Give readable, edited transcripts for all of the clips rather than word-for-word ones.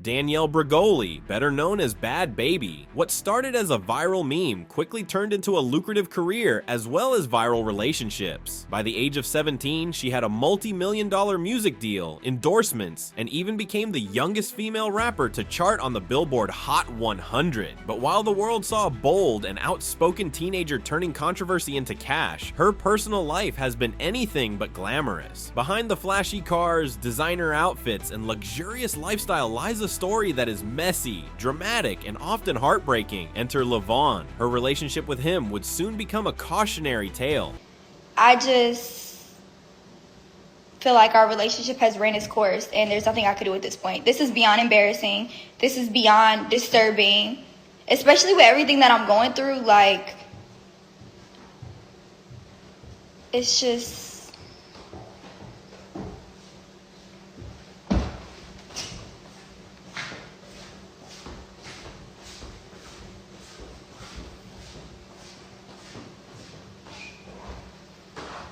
Danielle Bregoli, better known as Bhad Bhabie. What started as a viral meme quickly turned into a lucrative career as well as viral relationships. By the age of 17, she had a multi-million-dollar music deal, endorsements, and even became the youngest female rapper to chart on the Billboard Hot 100. But while the world saw a bold and outspoken teenager turning controversy into cash, her personal life has been anything but glamorous. Behind the flashy cars, designer outfits, and luxurious lifestyle lies a story that is messy, dramatic, and often heartbreaking. Enter Levon. Her relationship with him would soon become a cautionary tale. I just feel like our relationship has ran its course and there's nothing I could do at this point. This is beyond embarrassing. This is beyond disturbing, especially with everything that I'm going through. Like, it's just...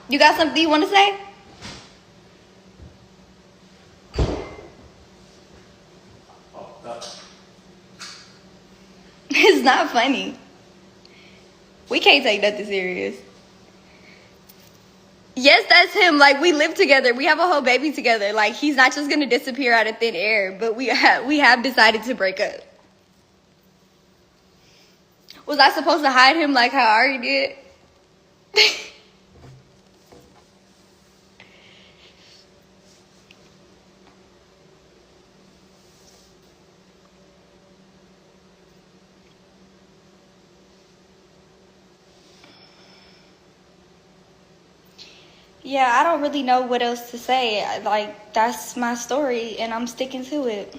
You got something you want to say? It's not funny. We can't take nothing serious. Yes, that's him. Like, we live together. We have a whole baby together. Like, he's not just gonna disappear out of thin air. But we have decided to break up. Was I supposed to hide him like how I already did? Yeah, I don't really know what else to say. Like, that's my story, and I'm sticking to it.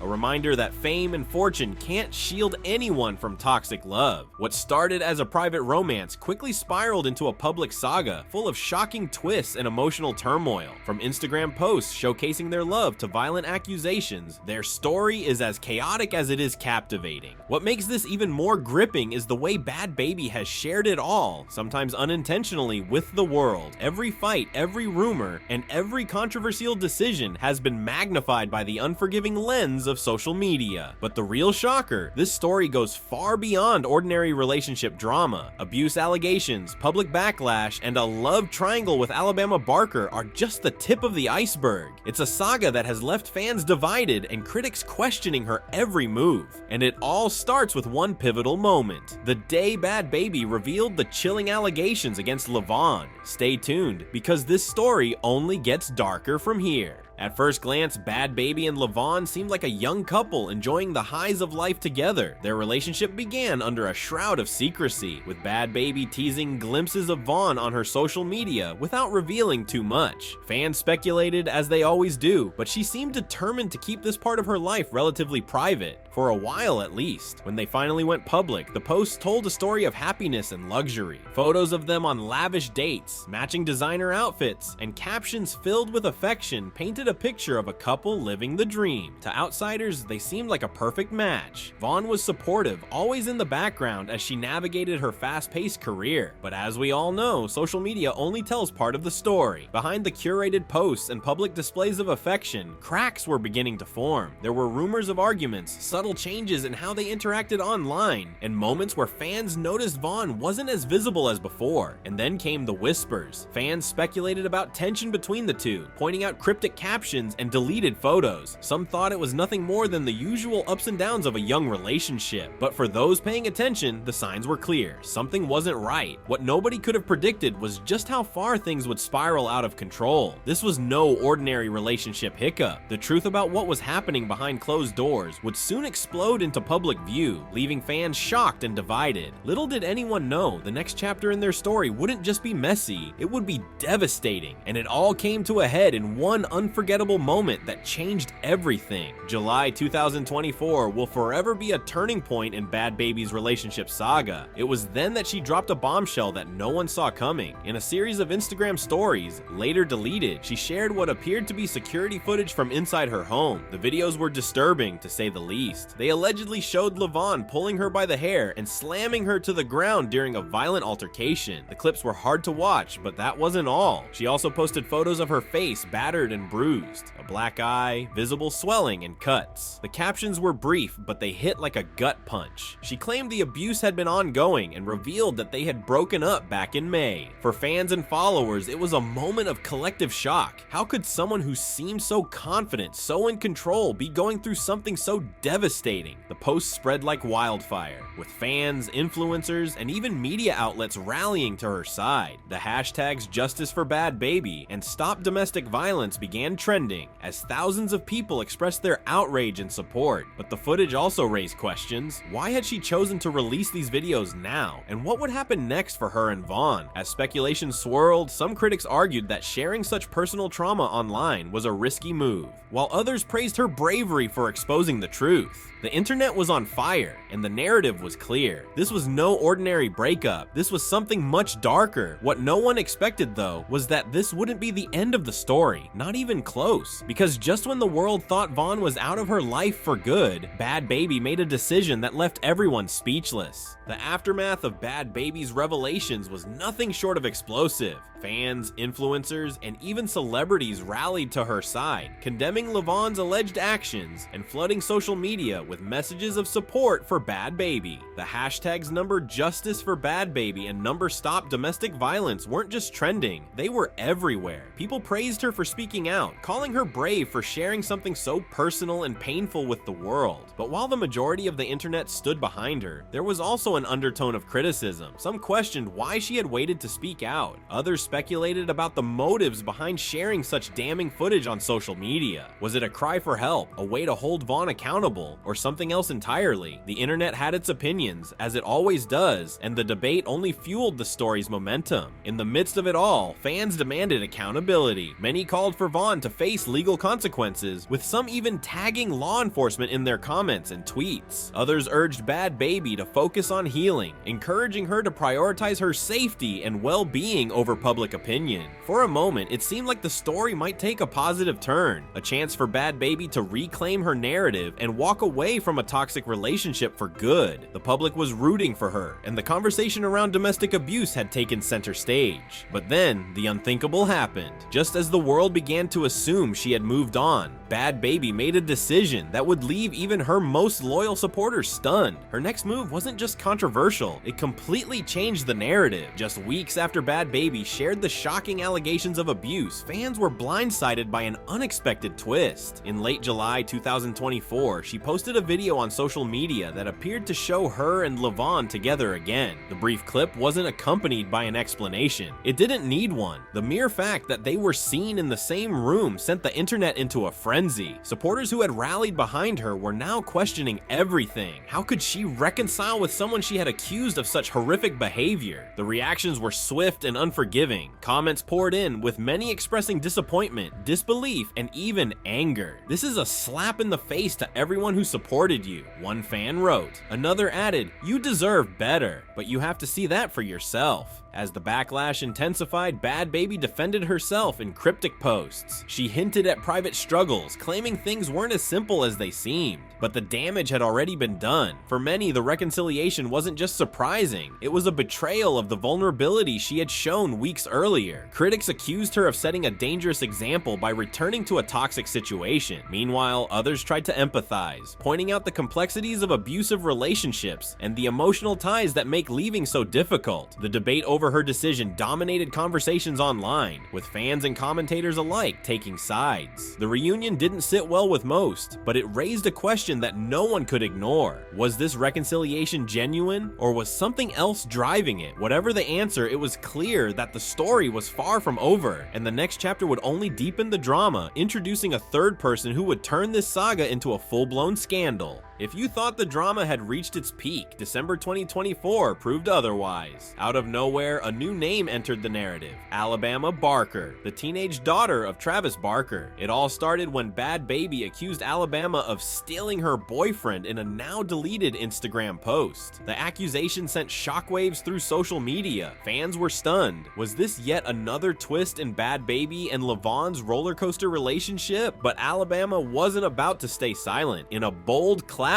A reminder that fame and fortune can't shield anyone from toxic love. What started as a private romance quickly spiraled into a public saga full of shocking twists and emotional turmoil. From Instagram posts showcasing their love to violent accusations, their story is as chaotic as it is captivating. What makes this even more gripping is the way Bhad Bhabie has shared it all, sometimes unintentionally, with the world. Every fight, every rumor, and every controversial decision has been magnified by the unforgiving lens of social media. But the real shocker, this story goes far beyond ordinary relationship drama. Abuse allegations, public backlash, and a love triangle with Alabama Barker are just the tip of the iceberg. It's a saga that has left fans divided and critics questioning her every move. And it all starts with one pivotal moment: the day Bhad Bhabie revealed the chilling allegations against Levon. Stay tuned, because this story only gets darker from here. At first glance, Bhad Bhabie and Levon seemed like a young couple enjoying the highs of life together. Their relationship began under a shroud of secrecy, with Bhad Bhabie teasing glimpses of Vaughn on her social media without revealing too much. Fans speculated, as they always do, but she seemed determined to keep this part of her life relatively private, for a while at least. When they finally went public, the posts told a story of happiness and luxury. Photos of them on lavish dates, matching designer outfits, and captions filled with affection painted a picture of a couple living the dream. To outsiders, they seemed like a perfect match. Vaughn was supportive, always in the background as she navigated her fast-paced career. But as we all know, social media only tells part of the story. Behind the curated posts and public displays of affection, cracks were beginning to form. There were rumors of arguments, subtle changes in how they interacted online, and moments where fans noticed Vaughn wasn't as visible as before. And then came the whispers. Fans speculated about tension between the two, pointing out cryptic captions and deleted photos. Some thought it was nothing more than the usual ups and downs of a young relationship. But for those paying attention, the signs were clear. Something wasn't right. What nobody could have predicted was just how far things would spiral out of control. This was no ordinary relationship hiccup. The truth about what was happening behind closed doors would soon explode into public view, leaving fans shocked and divided. Little did anyone know the next chapter in their story wouldn't just be messy, it would be devastating. And it all came to a head in one unforgettable unforgettable moment that changed everything. July 2024 will forever be a turning point in Bhad Bhabie's relationship saga. It was then that she dropped a bombshell that no one saw coming. In a series of Instagram stories, later deleted, she shared what appeared to be security footage from inside her home. The videos were disturbing, to say the least. They allegedly showed LaVon pulling her by the hair and slamming her to the ground during a violent altercation. The clips were hard to watch, but that wasn't all. She also posted photos of her face battered and bruised, a black eye, visible swelling and cuts. The captions were brief, but they hit like a gut punch. She claimed the abuse had been ongoing and revealed that they had broken up back in May. For fans and followers, it was a moment of collective shock. How could someone who seemed so confident, so in control, be going through something so devastating? The posts spread like wildfire, with fans, influencers, and even media outlets rallying to her side. The hashtags Justice for Bhad Bhabie and Stop Domestic Violence began trending as thousands of people expressed their outrage and support. But the footage also raised questions. Why had she chosen to release these videos now? And what would happen next for her and Vaughn? As speculation swirled, some critics argued that sharing such personal trauma online was a risky move, while others praised her bravery for exposing the truth. The internet was on fire, and the narrative was clear. This was no ordinary breakup. This was something much darker. What no one expected, though, was that this wouldn't be the end of the story. Not even close. Because just when the world thought Vaughn was out of her life for good, Bhad Bhabie made a decision that left everyone speechless. The aftermath of Bhad Bhabie's revelations was nothing short of explosive. Fans, influencers, and even celebrities rallied to her side, condemning LaVon's alleged actions and flooding social media with messages of support for Bhad Bhabie. The hashtags number Justice for Bhad Bhabie and number Stop Domestic Violence weren't just trending, they were everywhere. People praised her for speaking out, calling her brave for sharing something so personal and painful with the world. But while the majority of the internet stood behind her, there was also an undertone of criticism. Some questioned why she had waited to speak out. Others speculated about the motives behind sharing such damning footage on social media. Was it a cry for help, a way to hold Vaughn accountable, or something else entirely? The internet had its opinions, as it always does, and the debate only fueled the story's momentum. In the midst of it all, fans demanded accountability. Many called for Vaughn to face legal consequences, with some even tagging law enforcement in their comments and tweets. Others urged Bhad Bhabie to focus on healing, encouraging her to prioritize her safety and well-being over public opinion. For a moment, it seemed like the story might take a positive turn, a chance for Bhad Bhabie to reclaim her narrative and walk away from a toxic relationship for good. The public was rooting for her, and the conversation around domestic abuse had taken center stage. But then, the unthinkable happened. Just as the world began to assume she had moved on, Bhad Bhabie made a decision that would leave even her most loyal supporters stunned. Her next move wasn't just controversial, it completely changed the narrative. Just weeks after Bhad Bhabie shared the shocking allegations of abuse, fans were blindsided by an unexpected twist. In late July 2024, she posted a video on social media that appeared to show her and LaVon together again. The brief clip wasn't accompanied by an explanation. It didn't need one. The mere fact that they were seen in the same room sent the internet into a frenzy. Supporters who had rallied behind her were now questioning everything. How could she reconcile with someone she had accused of such horrific behavior? The reactions were swift and unforgiving. Comments poured in, with many expressing disappointment, disbelief, and even anger. "This is a slap in the face to everyone who supported you," one fan wrote. Another added, "You deserve better, but you have to see that for yourself." As the backlash intensified, Bhad Bhabie defended herself in cryptic posts. She hinted at private struggles, claiming things weren't as simple as they seemed. But the damage had already been done. For many, the reconciliation wasn't just surprising, it was a betrayal of the vulnerability she had shown weeks earlier. Critics accused her of setting a dangerous example by returning to a toxic situation. Meanwhile, others tried to empathize, pointing out the complexities of abusive relationships and the emotional ties that make leaving so difficult. The debate over her decision dominated conversations online, with fans and commentators alike taking sides. The reunion didn't sit well with most, but it raised a question that no one could ignore. Was this reconciliation genuine, or was something else driving it? Whatever the answer, it was clear that the story was far from over, and the next chapter would only deepen the drama, introducing a third person who would turn this saga into a full-blown scandal. If you thought the drama had reached its peak, December 2024 proved otherwise. Out of nowhere, a new name entered the narrative: Alabama Barker, the teenage daughter of Travis Barker. It all started when Bhad Bhabie accused Alabama of stealing her boyfriend in a now-deleted Instagram post. The accusation sent shockwaves through social media. Fans were stunned. Was this yet another twist in Bhad Bhabie and Lavon's roller coaster relationship? But Alabama wasn't about to stay silent. In a bold clapback,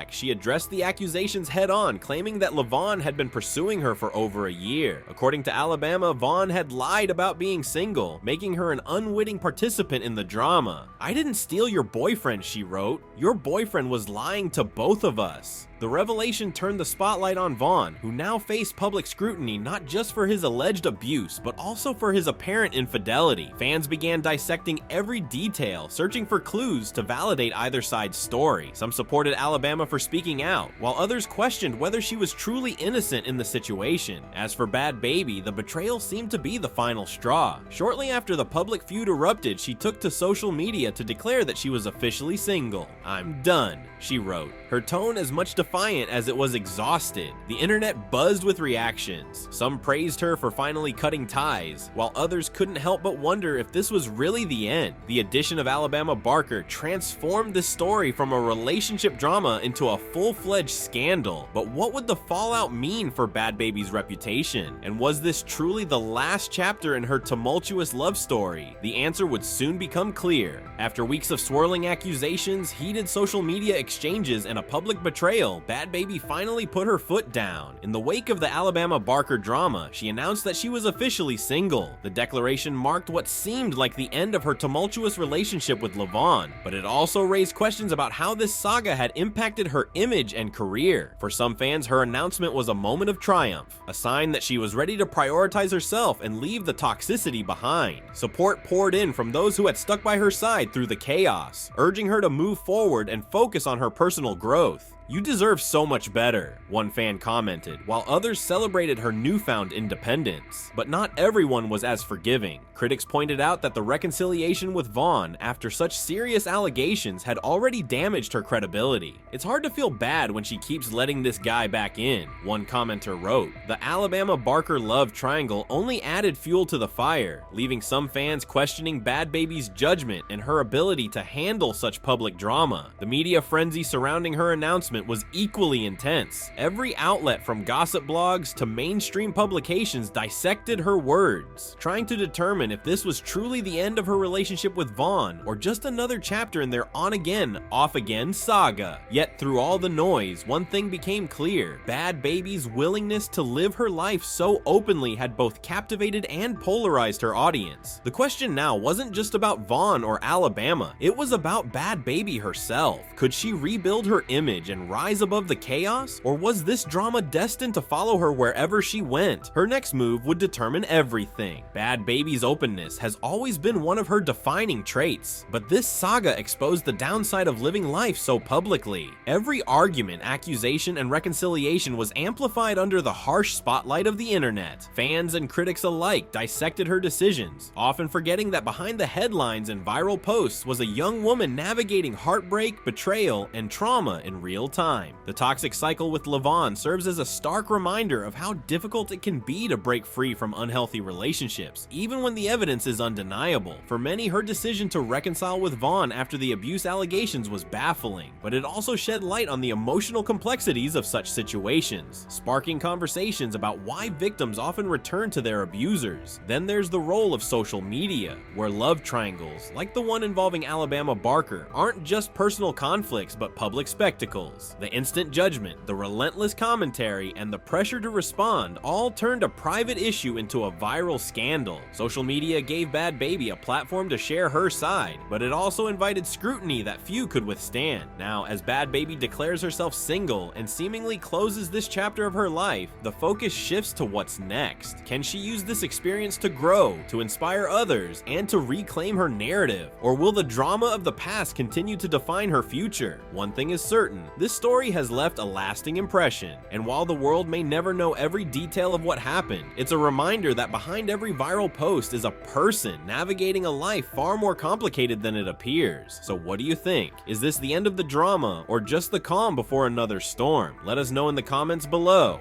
she addressed the accusations head-on, claiming that Lavon had been pursuing her for over a year. According to Alabama, Vaughn had lied about being single, making her an unwitting participant in the drama. "I didn't steal your boyfriend," she wrote. "Your boyfriend was lying to both of us." The revelation turned the spotlight on Vaughn, who now faced public scrutiny not just for his alleged abuse, but also for his apparent infidelity. Fans began dissecting every detail, searching for clues to validate either side's story. Some supported Alabama for speaking out, while others questioned whether she was truly innocent in the situation. As for Bhad Bhabie, the betrayal seemed to be the final straw. Shortly after the public feud erupted, she took to social media to declare that she was officially single. "I'm done," she wrote, her tone as much defiant as it was exhausted. The internet buzzed with reactions. Some praised her for finally cutting ties, while others couldn't help but wonder if this was really the end. The addition of Alabama Barker transformed this story from a relationship drama into a full-fledged scandal. But what would the fallout mean for Bhad Bhabie's reputation? And was this truly the last chapter in her tumultuous love story? The answer would soon become clear. After weeks of swirling accusations, heated social media exchanges, and a public betrayal, Bhad Bhabie finally put her foot down. In the wake of the Alabama Barker drama, she announced that she was officially single. The declaration marked what seemed like the end of her tumultuous relationship with Lavon, but it also raised questions about how this saga had impacted her image and career. For some fans, her announcement was a moment of triumph, a sign that she was ready to prioritize herself and leave the toxicity behind. Support poured in from those who had stuck by her side through the chaos, urging her to move forward and focus on her personal growth. "You deserve so much better," one fan commented, while others celebrated her newfound independence. But not everyone was as forgiving. Critics pointed out that the reconciliation with Vaughn after such serious allegations had already damaged her credibility. "It's hard to feel bad when she keeps letting this guy back in," one commenter wrote. The Alabama Barker love triangle only added fuel to the fire, leaving some fans questioning Bhad Bhabie's judgment and her ability to handle such public drama. The media frenzy surrounding her announcement was equally intense. Every outlet from gossip blogs to mainstream publications dissected her words, trying to determine if this was truly the end of her relationship with Vaughn or just another chapter in their on-again, off-again saga. Yet through all the noise, one thing became clear: Bhad Bhabie's willingness to live her life so openly had both captivated and polarized her audience. The question now wasn't just about Vaughn or Alabama, it was about Bhad Bhabie herself. Could she rebuild her image and rise above the chaos? Or was this drama destined to follow her wherever she went? Her next move would determine everything. Bhad Bhabie's openness has always been one of her defining traits, but this saga exposed the downside of living life so publicly. Every argument, accusation, and reconciliation was amplified under the harsh spotlight of the internet. Fans and critics alike dissected her decisions, often forgetting that behind the headlines and viral posts was a young woman navigating heartbreak, betrayal, and trauma in real time. The toxic cycle with Lavon serves as a stark reminder of how difficult it can be to break free from unhealthy relationships, even when the evidence is undeniable. For many, her decision to reconcile with Vaughn after the abuse allegations was baffling, but it also shed light on the emotional complexities of such situations, sparking conversations about why victims often return to their abusers. Then there's the role of social media, where love triangles, like the one involving Alabama Barker, aren't just personal conflicts but public spectacles. The instant judgment, the relentless commentary, and the pressure to respond all turned a private issue into a viral scandal. Social media gave Bhad Bhabie a platform to share her side, but it also invited scrutiny that few could withstand. Now, as Bhad Bhabie declares herself single and seemingly closes this chapter of her life, the focus shifts to what's next. Can she use this experience to grow, to inspire others, and to reclaim her narrative? Or will the drama of the past continue to define her future? One thing is certain, this This story has left a lasting impression, and while the world may never know every detail of what happened, it's a reminder that behind every viral post is a person navigating a life far more complicated than it appears. So what do you think? Is this the end of the drama, or just the calm before another storm? Let us know in the comments below.